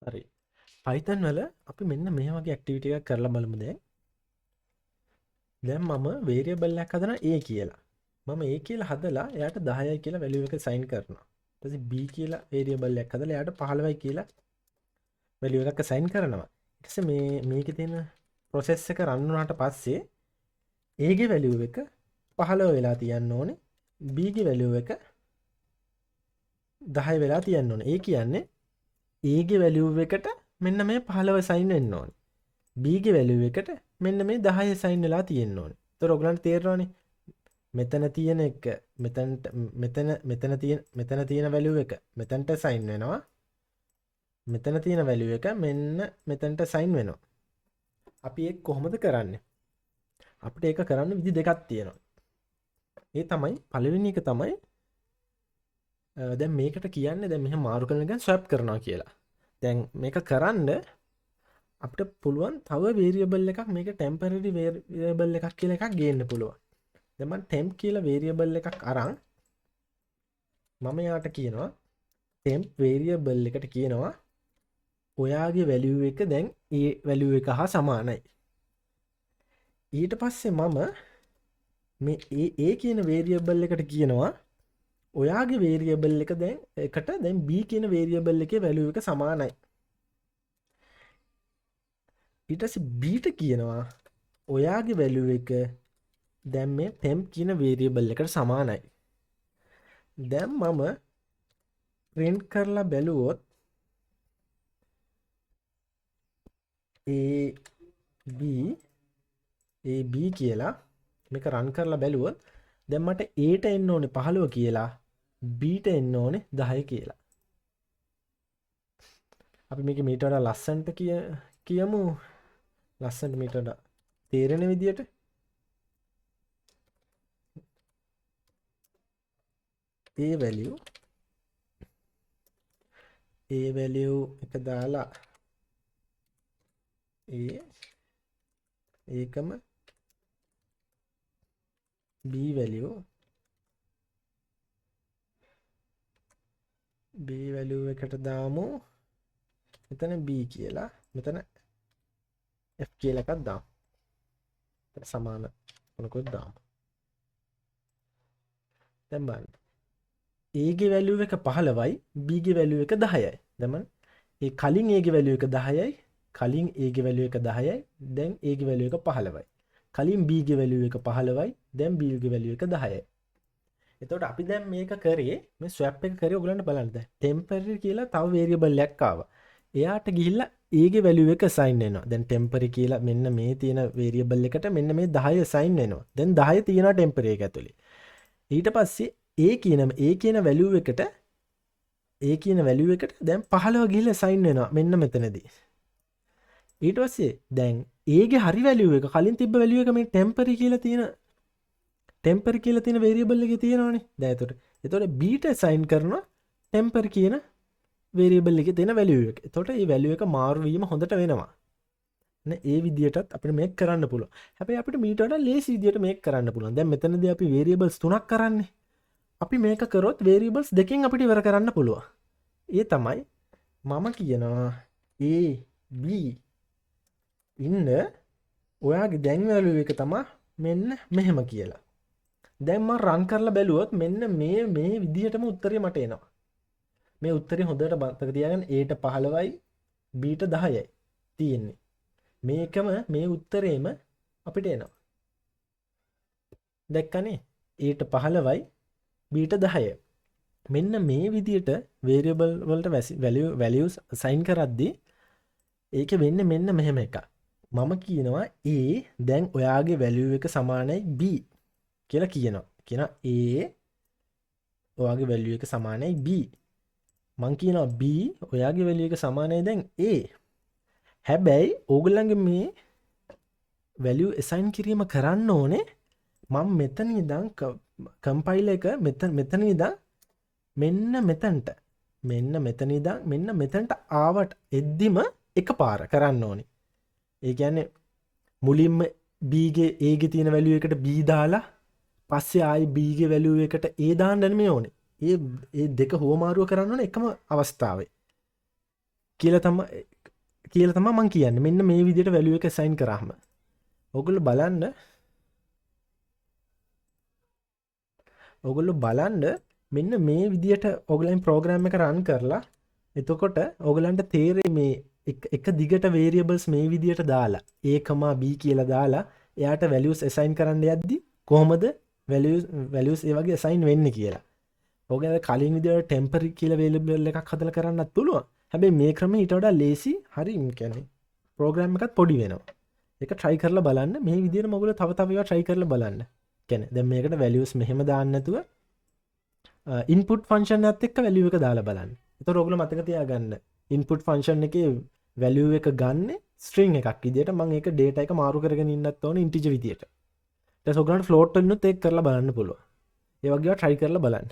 හරි. Python වල අපි මෙන්න මේ වගේ ඇක්ටිවිටි එකක් කරලා බලමු දැන්. දැන් මම variable එකක් හදනවා a කියලා. මම a කියලා හදලා එයාට 10යි කියලා value එක assign කරනවා. ඊට පස්සේ b කියලා variable එකක් හදලා එයාට 15යි කියලා value එකක් assign කරනවා. ඊට පස්සේ මේකේ තියෙන process එක run වුණාට පස්සේ a ගේ value එක 15 වෙලා තියන්න ඕනේ. b ගේ value එක 10 වෙලා තියන්න ඕනේ. ඒ කියන්නේ a ගේ value එකට මෙන්න මේ 15 assign වෙන්න ඕනේ. b ගේ value එකට මෙන්න මේ 10 assign වෙලා තියෙන්න ඕනේ. ඒතර ඔයගලන්ට තේරෙනවනේ මෙතන තියෙන එක මෙතන තියෙන value එක මෙතනට assign වෙනවා. මෙතන තියෙන value එක මෙන්න මෙතනට assign වෙනවා. අපි ඒක කොහොමද කරන්නේ? අපිට ඒක කරන්න විදි දෙකක් තියෙනවා. ඒ තමයි පළවෙනි එක තමයි දැන් මේකට කියන්නේ දැන් මෙහෙම මාරු කරන එක swap කරනවා කියලා. දැන් මේක කරන්න අපිට පුළුවන් තව variable එකක් මේක temporary variable එකක් කියලා එකක් ගේන්න පුළුවන්. දැන් මම temp කියලා variable එකක් අරන් මම යාට කියනවා temp variable එකට කියනවා ඔයාගේ value එක දැන් ඒ value එක හා සමානයි. ඊට පස්සේ මම මේ a කියන variable එකට කියනවා ඔයාගේ variable එක දැන් එකට දැන් b කියන variable එකේ value එක සමානයි. ඊට පස්සේ b ට කියනවා ඔයාගේ value එක දැන් මේ temp කියන variable එකට සමානයි. දැන් මම print කරලා බැලුවොත් a b කියලා මේක run කරලා බැලුවොත් දැන් මට a ට එන්න ඕනේ 15 කියලා b ට එන්න ඕනේ 10 කියලා. අපි මේක මීට වඩා ලස්සනට කියමු. ලස්සනට මීට වඩා තේරෙන විදියට a value එක දාලා ඒකම b value එකට දාමු. මෙතන b කියලා මෙතන f කියලා එකක් දාමු. සමාන මොනකොත් දාමු. දැන් බලන්න a ගේ value එක 15යි b ගේ value එක 10යි. දැන් ඒ කලින් a ගේ value එක 10යි කලින් a ගේ value එක 10යි දැන් a ගේ value එක 15යි. කලින් b ගේ value එක 15යි දැන් b ගේ value එක 10යි. එතකොට අපි දැන් මේක කරේ මේ swap එක කරේ ඔයගලන්ට බලන්න. දැන් temporary කියලා තව variable එකක් ආවා. එයාට ගිහිල්ලා a ගේ value එක assign වෙනවා. දැන් temporary කියලා මෙන්න මේ තියෙන variable එකට මෙන්න මේ 10 assign වෙනවා. දැන් 10 තියෙනවා temporary එක ඇතුලේ. ඊට පස්සේ a කියන value එකට දැන් 15 ගිහිල්ලා assign වෙනවා මෙන්න මෙතනදී. ඊට පස්සේ දැන් a ගේ හරි value එක කලින් තිබ්බ value එක මේ temporary කියලා තියෙන variable එකේ තියෙනවනේ. දැන් එතකොට b ට assign කරනවා temporary කියන variable එකේ තියෙන value එක. එතකොට මේ value එක මාරු වීම හොඳට වෙනවා. නේ ඒ විදිහටත් අපිට මේක කරන්න පුළුවන්. හැබැයි අපිට මීට වඩා ලේසි විදිහට මේක කරන්න පුළුවන්. දැන් මෙතනදී අපි variables තුනක් කරන්නේ. අපි මේක කරොත් variables දෙකෙන් අපිට ඉවර කරන්න පුළුවන්. ඒ තමයි මම කියනවා a b ඉන්න ඔයාගේ දැන් value එක තමයි මෙන්න මෙහෙම කියලා. දැන් මම run කරලා බැලුවොත් මෙන්න මේ විදිහටම උත්තරේ මට එනවා. මේ උත්තරේ හොඳට මතක තියාගන්න a ට 15යි b ට 10යි තියෙන්නේ. මේකම මේ උත්තරේම අපිට එනවා. දැක්කනේ a ට 15යි b ට 10යි. මෙන්න මේ විදිහට variable වලට values assign කරද්දී ඒකේ වෙන්නේ මෙන්න මෙහෙම එකක්. මම කියනවා a දැන් ඔයාගේ value එක සමානයි b කියලා කියනවා. a ඔයාගේ value එක සමානයි b. මං කියනවා b ඔයාගේ value එක සමානයි දැන් a. හැබැයි ඕගොල්ලන්ගේ මේ value assign කිරීම කරන්න ඕනේ මම මෙතන ඉඳන් compile එක මෙතන ඉඳන් මෙන්න මෙතන ඉඳන් මෙන්න මෙතනට ආවට එද්දිම එකපාර කරන්න ඕනේ. ඒ කියන්නේ මුලින්ම b ගේ a ගේ තියෙන value එකට b දාලා පස්සේ ආයි b ගේ value එකට a දාන්න නෙමෙයි ඕනේ. ඒ දෙක හුවමාරුව කරන්න ඕනේ එකම අවස්ථාවේ. කියලා තමයි මම කියන්නේ. මෙන්න මේ විදිහට වැලියු එක assign කරාම ඔයගොල්ලෝ බලන්න මෙන්න මේ විදිහට ඔයගලන් ප්‍රෝග්‍රෑම් එක රන් කරලා එතකොට ඔයගලන්ට තේරෙයි මේ එක දිගට variables මේ විදිහට දාලා a, b කියලා දාලා එයාට values assign කරන්න යද්දි කොහොමද values ඒ වගේ assign වෙන්නේ කියලා. ඔයගොල්ලෝ කලින් විදිහට temporary කියලා variable එකක් හදලා කරන්නත් පුළුවන්. හැබැයි මේ ක්‍රමය ඊට වඩා ලේසි. හරි කියන්නේ ප්‍රෝග්‍රෑම් එකත් පොඩි වෙනවා. ඒක try කරලා බලන්න. මේ විදිහට ඔයගොල්ලෝ තව ඒවා try කරලා බලන්න. කියන්නේ දැන් මේකට values මෙහෙම දාන්න නැතුව input function එකත් එක්ක value එක දාලා බලන්න. එතකොට ඔයගොල්ලෝ මතක තියාගන්න input function එකේ value එක ගන්න string එකක් විදියට මම ඒක data එක මාරු කරගෙන ඉන්නත් ඕනේ integer විදියට. ඊට පස්සේ ඔයගොල්ලන්ට float වලිනුත් ඒක කරලා බලන්න පුළුවන්. ඒ වගේ ඒවා try කරලා බලන්න.